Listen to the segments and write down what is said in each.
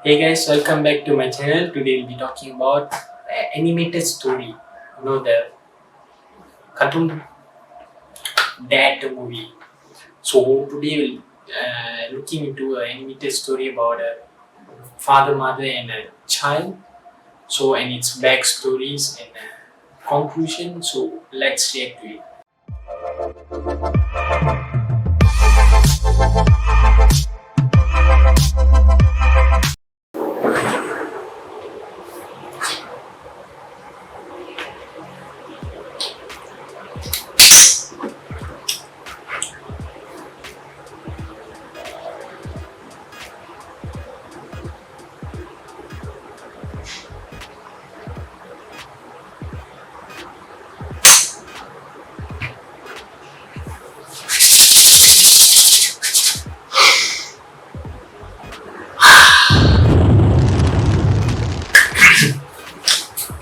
Hey guys, welcome back to my channel. Today we'll be talking about animated story. The cartoon dad movie. So today we'll looking into an animated story about a father, mother, and a child. So and its backstories and conclusion. So let's react to it.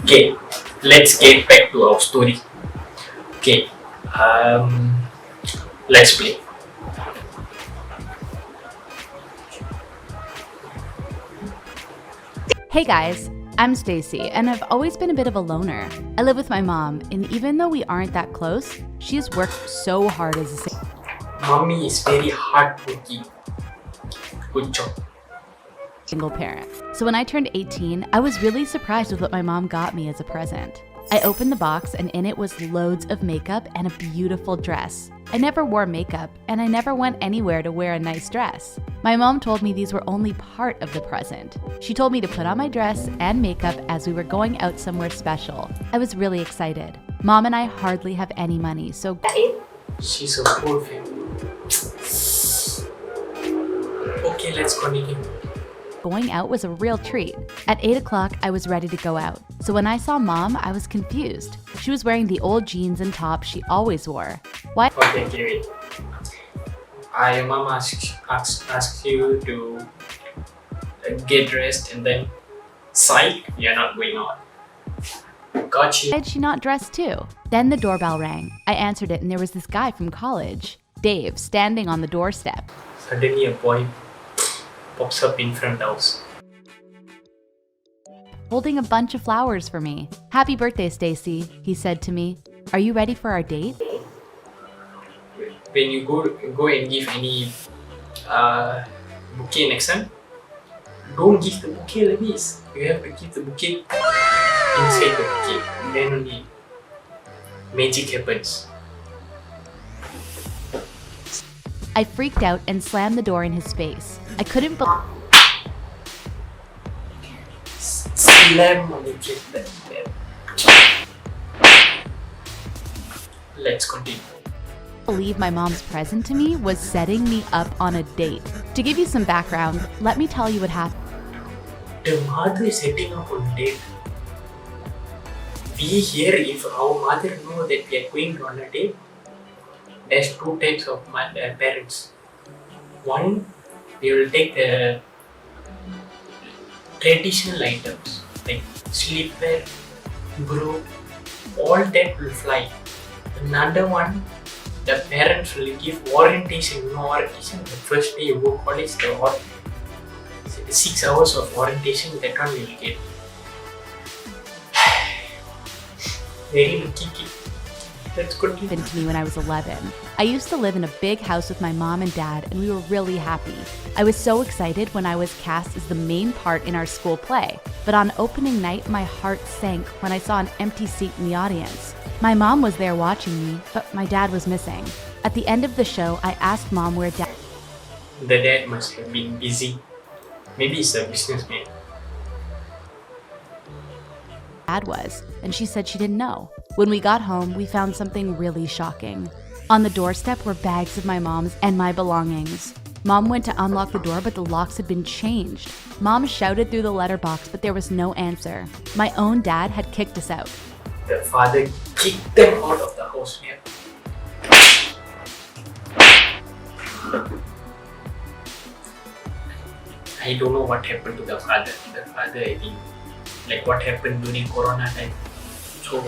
Okay, let's get back to our story. Okay, let's play. Hey guys, I'm Stacy and I've always been a bit of a loner. I live with my mom and even though we aren't that close, she has worked so hard as a Mommy is very hardworking. Good job. single parent. So when I turned 18, I was really surprised with what my mom got me as a present. I opened the box and in it was loads of makeup and a beautiful dress. I never wore makeup and I never went anywhere to wear a nice dress. My mom told me these were only part of the present. She told me to put on my dress and makeup as we were going out somewhere special. I was really excited. Mom and I hardly have any money, so She's a poor family. Okay, let's continue. going out was a real treat. At 8 o'clock, I was ready to go out. So when I saw Mom, I was confused. She was wearing the old jeans and top she always wore. Why? Okay, wait. Your mom asks you to get dressed and then psych, you're not going out. Got you. Why did she not dress too? Then the doorbell rang. I answered it and there was this guy from college, Dave, standing on the doorstep. Suddenly a boy pops up in front of us. Holding a bunch of flowers for me. Happy birthday, Stacy, he said to me. Are you ready for our date? When you go and give any bouquet next time, don't give the bouquet like this. You have to give the bouquet inside the bouquet. Then only magic happens. I freaked out and slammed the door in his face. I couldn't Slam on the kid like that. Let's continue. believe my mom's present to me was setting me up on a date. To give you some background, let me tell you what happened. The mother is setting up on date. We here, if our mother know that we are going on a date, there's two types of parents. One, they will take the traditional items like sleepwear, bro, all that will fly. Another one, the parents will give orientation. Orientation, the first day you go college, the 6 hours of orientation, that one you will get. Very lucky kid. Let's continue. To me when I was 11. I used to live in a big house with my mom and dad, and we were really happy. I was so excited when I was cast as the main part in our school play. But on opening night, my heart sank when I saw an empty seat in the audience. My mom was there watching me, but my dad was missing. At the end of the show, I asked Mom where Dad The dad must have been busy. Maybe he's a businessman. was, and she said she didn't know. When we got home, we found something really shocking. On the doorstep were bags of my mom's and my belongings. Mom went to unlock the door, but the locks had been changed. Mom shouted through the letterbox, but there was no answer. My own dad had kicked us out. The father kicked them out of the house. Yeah. I don't know what happened to the father. The father, I think, like what happened during Corona time. So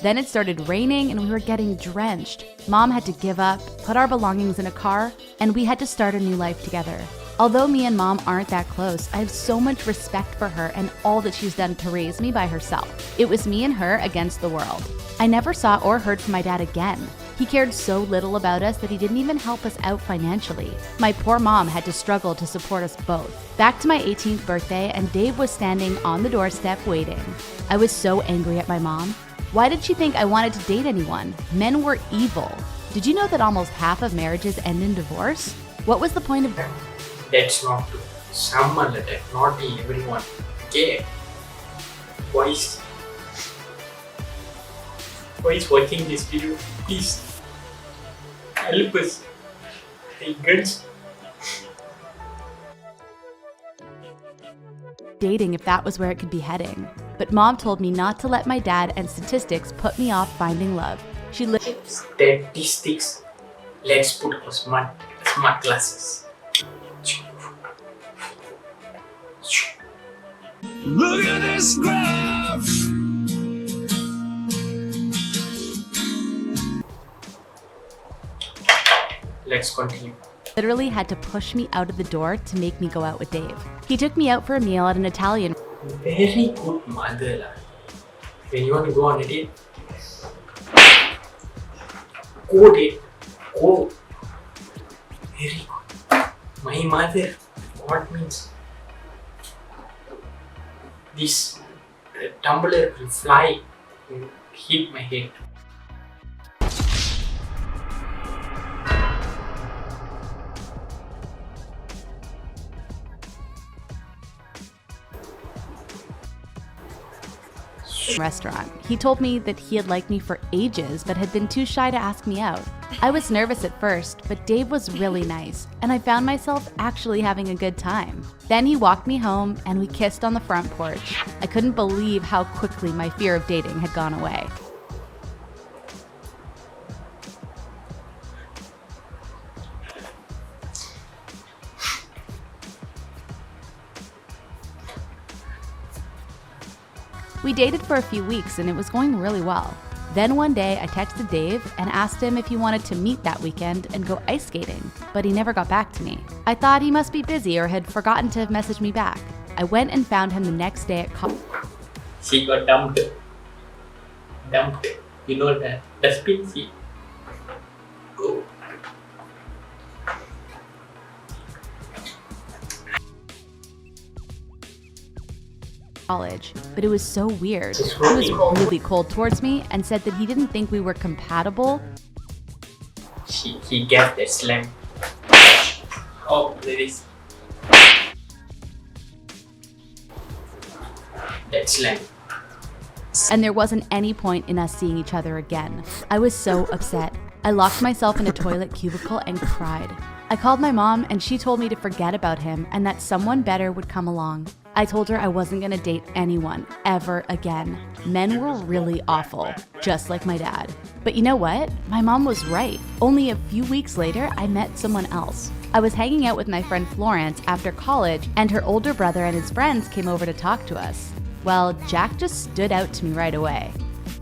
Then it started raining and we were getting drenched. Mom had to give up, put our belongings in a car, and we had to start a new life together. Although me and Mom aren't that close, I have so much respect for her and all that she's done to raise me by herself. It was me and her against the world. I never saw or heard from my dad again. He cared so little about us that he didn't even help us out financially. My poor mom had to struggle to support us both. Back to my 18th birthday, and Dave was standing on the doorstep waiting. I was so angry at my mom. Why did she think I wanted to date anyone? Men were evil. Did you know that almost half of marriages end in divorce? What was the point of that? That's not true. Someone like that, not everyone. Okay. Why is watching this video? Please help us. Girls. Dating if that was where it could be heading. But Mom told me not to let my dad and statistics put me off finding love. Statistics. Let's put our smart glasses. Look at this graph. Let's continue. Literally had to push me out of the door to make me go out with Dave. He took me out for a meal at an Italian. Very good mother. When you want to go on a date, go date. Go. Very good. My mother, what means? This tumbler will fly and hit my head. Restaurant. He told me that he had liked me for ages but had been too shy to ask me out. I was nervous at first, but Dave was really nice, and I found myself actually having a good time. Then he walked me home and we kissed on the front porch. I couldn't believe how quickly my fear of dating had gone away. We dated for a few weeks and it was going really well. Then one day I texted Dave and asked him if he wanted to meet that weekend and go ice skating, but he never got back to me. I thought he must be busy or had forgotten to message me back. I went and found him the next day at college. She got dumped. You know that dustbin? She. Oh. College, but it was so weird. He was really cold towards me and said that he didn't think we were compatible. He gave that slam. Oh, there is. That slam. And there wasn't any point in us seeing each other again. I was so upset. I locked myself in a toilet cubicle and cried. I called my mom and she told me to forget about him and that someone better would come along. I told her I wasn't gonna date anyone ever again. Men were really awful, just like my dad. But you know what? My mom was right. Only a few weeks later, I met someone else. I was hanging out with my friend Florence after college, and her older brother and his friends came over to talk to us. Well, Jack just stood out to me right away.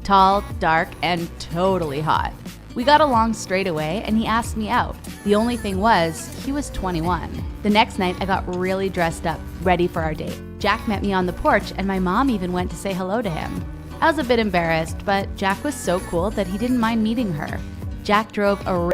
Tall, dark, and totally hot. We got along straight away and he asked me out. The only thing was, he was 21. The next night I got really dressed up, ready for our date. Jack met me on the porch and my mom even went to say hello to him. I was a bit embarrassed, but Jack was so cool that he didn't mind meeting her. Jack drove a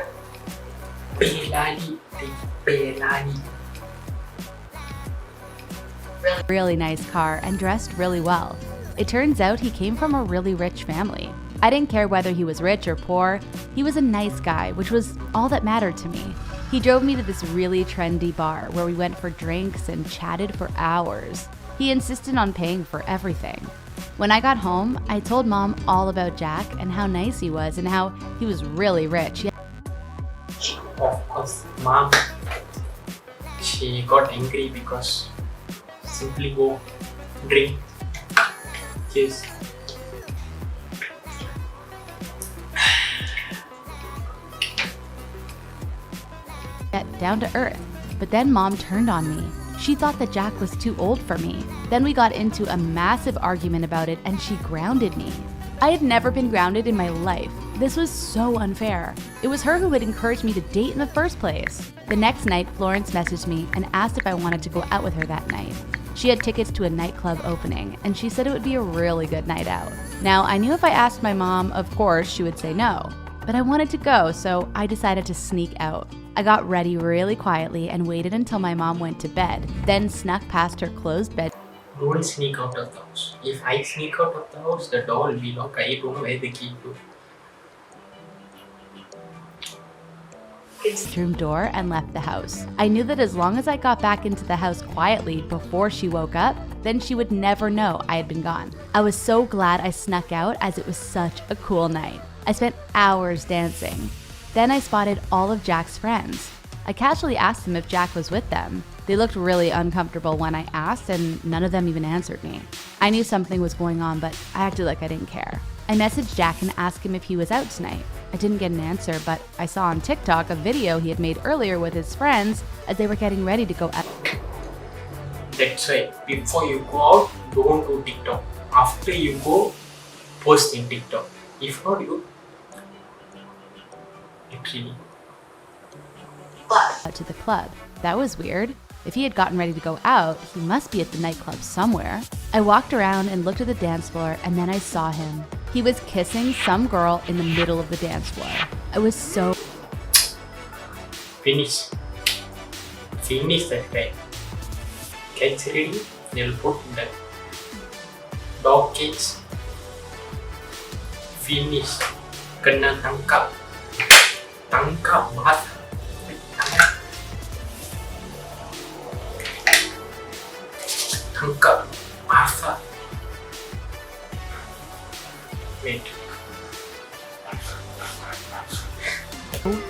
really nice car and dressed really well. It turns out he came from a really rich family. I didn't care whether he was rich or poor. He was a nice guy, which was all that mattered to me. He drove me to this really trendy bar where we went for drinks and chatted for hours. He insisted on paying for everything. When I got home, I told Mom all about Jack and how nice he was and how he was really rich. Of course, Mom. She got angry because simply go drink. Cheers. Get down to earth. But then Mom turned on me. She thought that Jack was too old for me. Then we got into a massive argument about it and she grounded me. I had never been grounded in my life. This was so unfair. It was her who had encouraged me to date in the first place. The next night, Florence messaged me and asked if I wanted to go out with her that night. She had tickets to a nightclub opening, and she said it would be a really good night out. Now, I knew if I asked my mom, of course, she would say no. But I wanted to go, so I decided to sneak out. I got ready really quietly and waited until my mom went to bed, then snuck past her closed bed. Don't sneak out of the house. If I sneak out of the house, the door will be locked. I don't know where the key to. Room door and left the house. I knew that as long as I got back into the house quietly before she woke up, then she would never know I had been gone. I was so glad I snuck out as it was such a cool night. I spent hours dancing. Then I spotted all of Jack's friends. I casually asked them if Jack was with them. They looked really uncomfortable when I asked, and none of them even answered me. I knew something was going on, but I acted like I didn't care. I messaged Jack and asked him if he was out tonight. I didn't get an answer, but I saw on TikTok a video he had made earlier with his friends as they were getting ready to go out. That's why before you go out, don't do TikTok. After you go, post in TikTok. If not, you literally. To the club. That was weird. If he had gotten ready to go out, he must be at the nightclub somewhere. I walked around and looked at the dance floor, and then I saw him. He was kissing some girl in the middle of the dance floor. I was so... Finish that guy. Catch ready, they'll put the dog cage. Finish. Kena tangkap. Tangkap banget. Tangkap. Apa? Wait.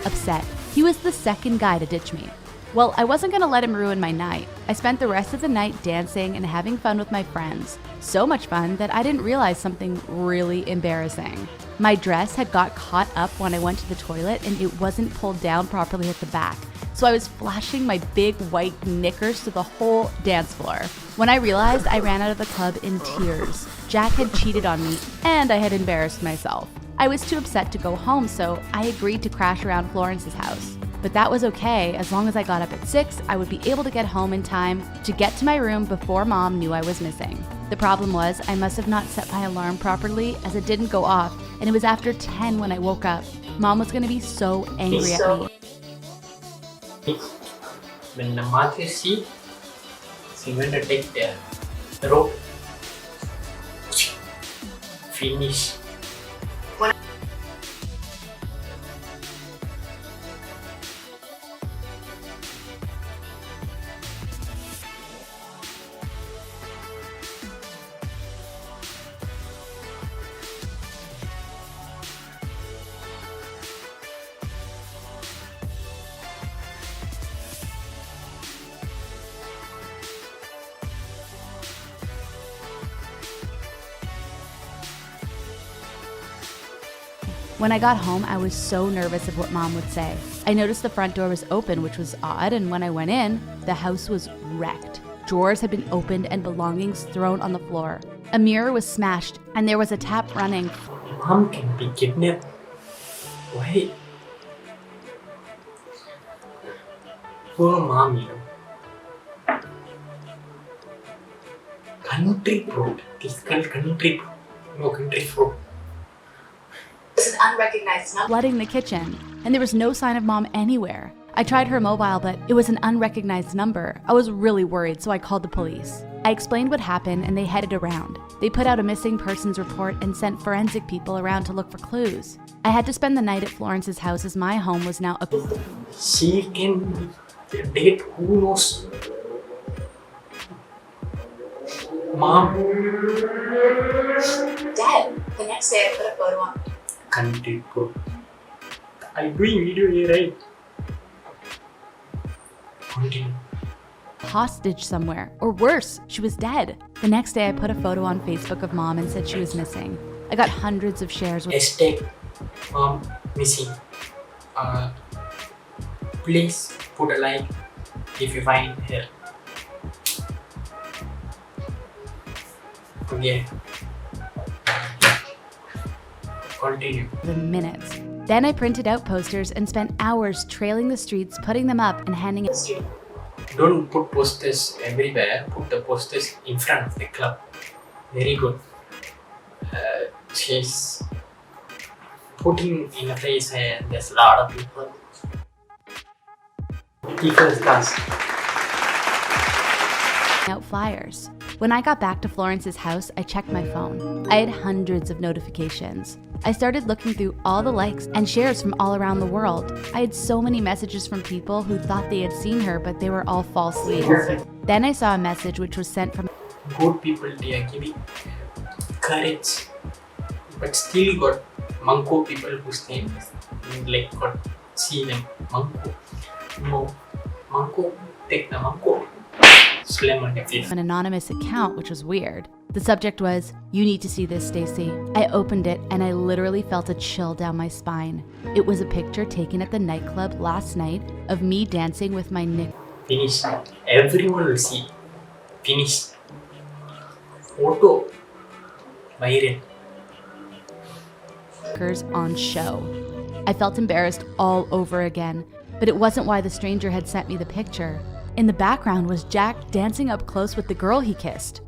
upset. He was the second guy to ditch me. Well, I wasn't gonna let him ruin my night. I spent the rest of the night dancing and having fun with my friends. So much fun that I didn't realize something really embarrassing. My dress had got caught up when I went to the toilet and it wasn't pulled down properly at the back. So I was flashing my big white knickers to the whole dance floor. When I realized, I ran out of the club in tears. Jack had cheated on me and I had embarrassed myself. I was too upset to go home, so I agreed to crash around Florence's house. But that was okay. As long as I got up at 6, I would be able to get home in time to get to my room before Mom knew I was missing. The problem was I must have not set my alarm properly as it didn't go off, and it was after 10 when I woke up. Mom was gonna be so angry at me. When the mother sees, she's going to take the rope. Finish. When I got home, I was so nervous of what Mom would say. I noticed the front door was open, which was odd, and when I went in, the house was wrecked. Drawers had been opened and belongings thrown on the floor. A mirror was smashed, and there was a tap running. Mom can be kidnapped. Why? Poor mom, you know. Country road. This girl country road. No country road. It's an unrecognized number. Flooding the kitchen, and there was no sign of Mom anywhere. I tried her mobile, but it was an unrecognized number. I was really worried, so I called the police. I explained what happened, and they headed around. They put out a missing persons report and sent forensic people around to look for clues. I had to spend the night at Florence's house as my home was now a... She can date who knows. Mom. Dead. The next day I put a photo on. Country road. I'm doing video here, right? Continue. hostage somewhere, or worse, she was dead. The next day I put a photo on Facebook of Mom and said she was missing. I got hundreds of shares with Hashtag mom missing. Please put a like if you find her. Okay. Continue. in minutes. Then I printed out posters and spent hours trailing the streets, putting them up and handing it. Don't put posters everywhere. Put the posters in front of the club. Very good. She's putting in a place and there's a lot of people. People's class. Out flyers. When I got back to Florence's house, I checked my phone. I had hundreds of notifications. I started looking through all the likes and shares from all around the world. I had so many messages from people who thought they had seen her, but they were all false leads. Then I saw a message which was sent from Good people, they are giving courage, but still got Manko people whose name is like got see them Manko. No, Manko, take the Manko. Slam on your face. an anonymous account, which was weird. The subject was, "You need to see this, Stacy." I opened it and I literally felt a chill down my spine. It was a picture taken at the nightclub last night of me dancing with my Finish. Everyone will see. Finish. Photo. Viral. knickers on show. I felt embarrassed all over again, but it wasn't why the stranger had sent me the picture. In the background was Jack dancing up close with the girl he kissed.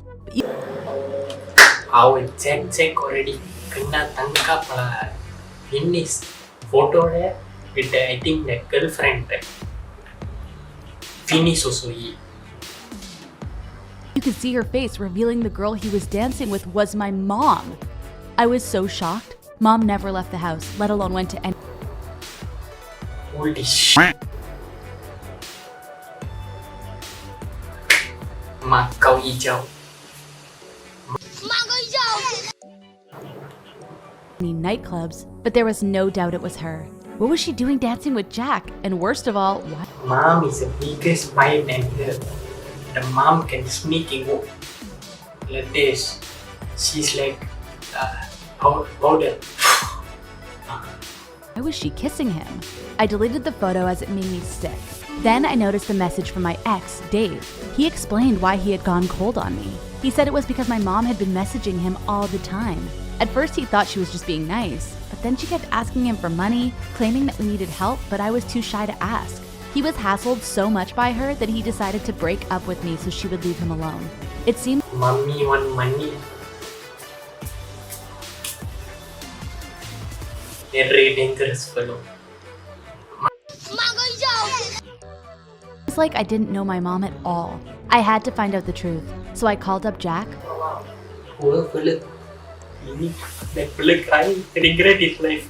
How check already. Kena tangkap lah. Finish. Photo there with the, I think the girlfriend. Finish also he. You could see her face revealing the girl he was dancing with was my mom. I was so shocked. Mom never left the house, let alone went to any. Holy shit. Makau hijau. Nightclubs, but there was no doubt it was her. What was she doing dancing with Jack? And worst of all, why? Mom is the biggest mind and the mom can sneak and go like this. She's like powder. Why was she kissing him? I deleted the photo as it made me sick. Then I noticed a message from my ex, Dave. He explained why he had gone cold on me. He said it was because my mom had been messaging him all the time. At first he thought she was just being nice, but then she kept asking him for money, claiming that we needed help, but I was too shy to ask. He was hassled so much by her that he decided to break up with me so she would leave him alone. It seemed Mommy want money. Very dangerous fellow. like I didn't know my mom at all. I had to find out the truth, so I called up Jack. Poor fellow. That fellow crying, regret his life.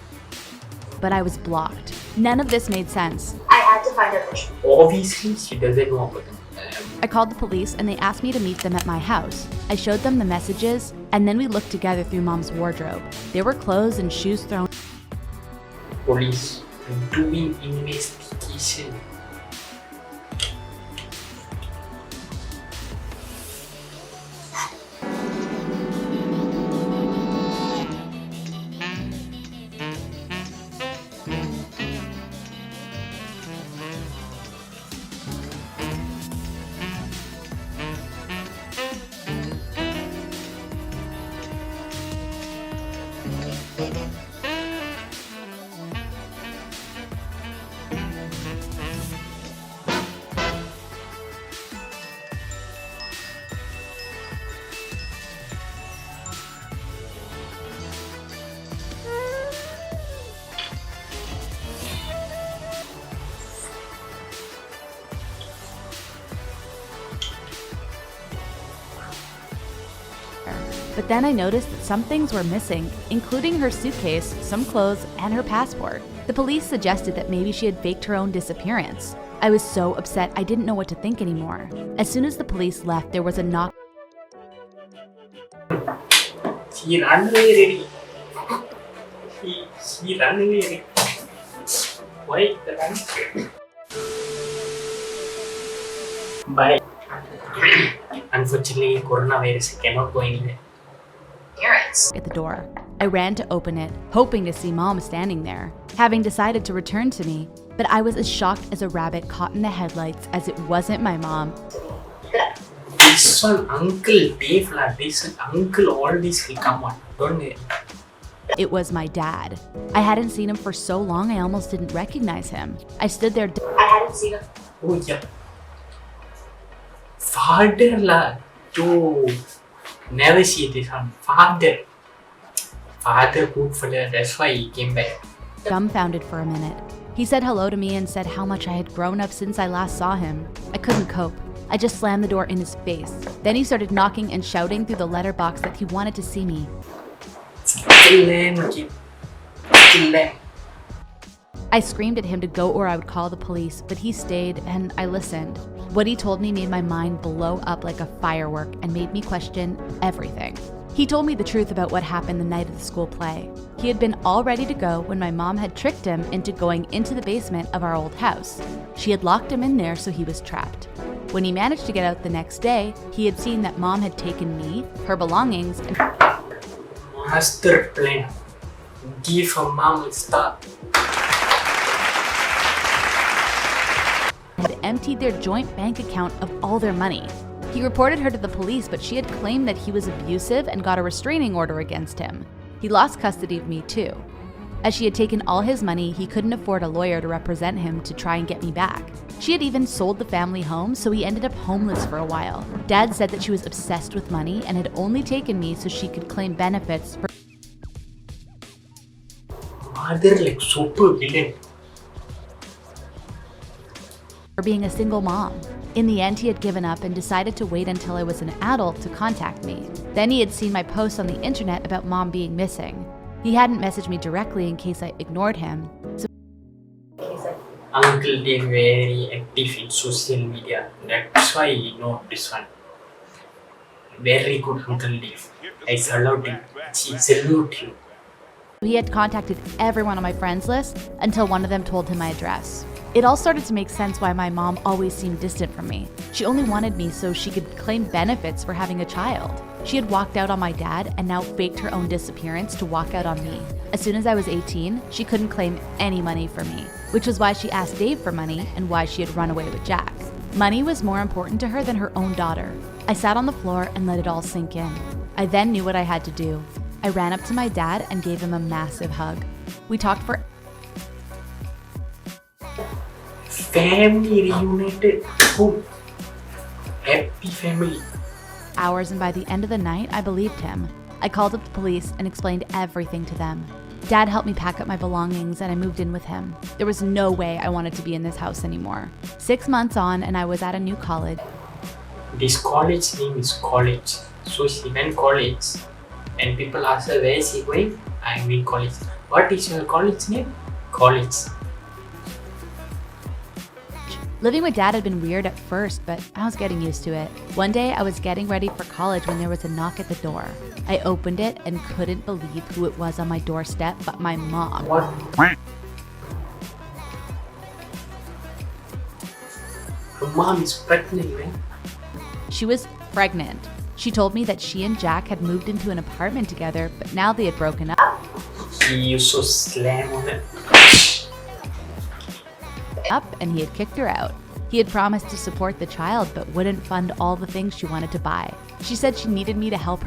But I was blocked. None of this made sense. I had to find out the truth. Obviously, she doesn't know about them. I called the police and they asked me to meet them at my house. I showed them the messages and then we looked together through mom's wardrobe. There were clothes and shoes thrown. Police doing investigation. But then I noticed that some things were missing, including her suitcase, some clothes, and her passport. The police suggested that maybe she had faked her own disappearance. I was so upset I didn't know what to think anymore. As soon as the police left, there was a knock. She ran away already. She ran away already. Why the run? Bye. Unfortunately, coronavirus cannot go anywhere. Parents. At the door. I ran to open it, hoping to see Mom standing there, having decided to return to me, but I was as shocked as a rabbit caught in the headlights as it wasn't my mom. This one, Uncle Dave, this uncle, all this will come on. Don't worry. It was my dad. I hadn't seen him for so long I almost didn't recognize him. I stood there. I hadn't seen him. Oh yeah. Father lah. Yo. Never see this one. Father. Father good for that. That's why he came back. Dumbfounded for a minute. He said hello to me and said how much I had grown up since I last saw him. I couldn't cope. I just slammed the door in his face. Then he started knocking and shouting through the letterbox that he wanted to see me. Kill them, kid. Kill them. I screamed at him to go or I would call the police, but he stayed and I listened. What he told me made my mind blow up like a firework and made me question everything. He told me the truth about what happened the night of the school play. He had been all ready to go when my mom had tricked him into going into the basement of our old house. She had locked him in there so he was trapped. When he managed to get out the next day, he had seen that mom had taken me, her belongings, and Master plan. Give her mom a start. had emptied their joint bank account of all their money. He reported her to the police, but she had claimed that he was abusive and got a restraining order against him. He lost custody of me too. As she had taken all his money, he couldn't afford a lawyer to represent him to try and get me back. She had even sold the family home, so he ended up homeless for a while. Dad said that she was obsessed with money and had only taken me so she could claim benefits for Mother like super villain. being a single mom. In the end, he had given up and decided to wait until I was an adult to contact me. Then he had seen my posts on the internet about mom being missing. He hadn't messaged me directly in case I ignored him, so Uncle Dave very active in social media. That's why he know this one. Very good Uncle Dave. I salute him. Salute you. he had contacted everyone on my friends list until one of them told him my address. It all started to make sense why my mom always seemed distant from me. She only wanted me so she could claim benefits for having a child. She had walked out on my dad and now faked her own disappearance to walk out on me. As soon as I was 18, she couldn't claim any money from me, which was why she asked Dave for money and why she had run away with Jack. Money was more important to her than her own daughter. I sat on the floor and let it all sink in. I then knew what I had to do. I ran up to my dad and gave him a massive hug. We talked for Family reunited. Boom. Happy family. hours, and by the end of the night, I believed him. I called up the police and explained everything to them. Dad helped me pack up my belongings and I moved in with him. There was no way I wanted to be in this house anymore. 6 months on and I was at a new college. This college name is college. So she went college and people ask her where is she going? I'm in college. What is your college name? College. Living with Dad had been weird at first, but I was getting used to it. One day, I was getting ready for college when there was a knock at the door. I opened it and couldn't believe who it was on my doorstep but my mom. What? Her mom is pregnant, man. She was pregnant. She told me that she and Jack had moved into an apartment together, but now they had broken up. He used to slam on it. And he had kicked her out. He had promised to support the child but wouldn't fund all the things she wanted to buy. She said she needed me to help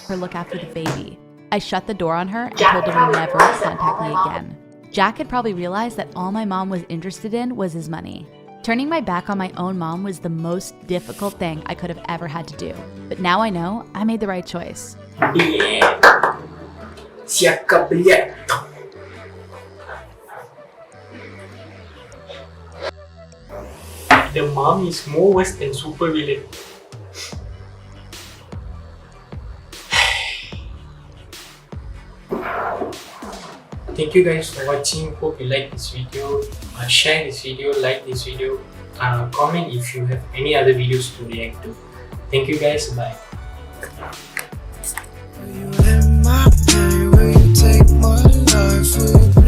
her look after the baby. I shut the door on her and told her to never contact me again. Jack had probably realized that all my mom was interested in was his money. Turning my back on my own mom was the most difficult thing I could have ever had to do. But now I know I made the right choice. Yeah. Siaka beliat. The mom is more worse than super villain. Thank you guys for watching. Hope you like this video. Share this video, like this video, comment if you have any other videos to react to. Thank you guys. Bye. You in my way, will you take my life with me?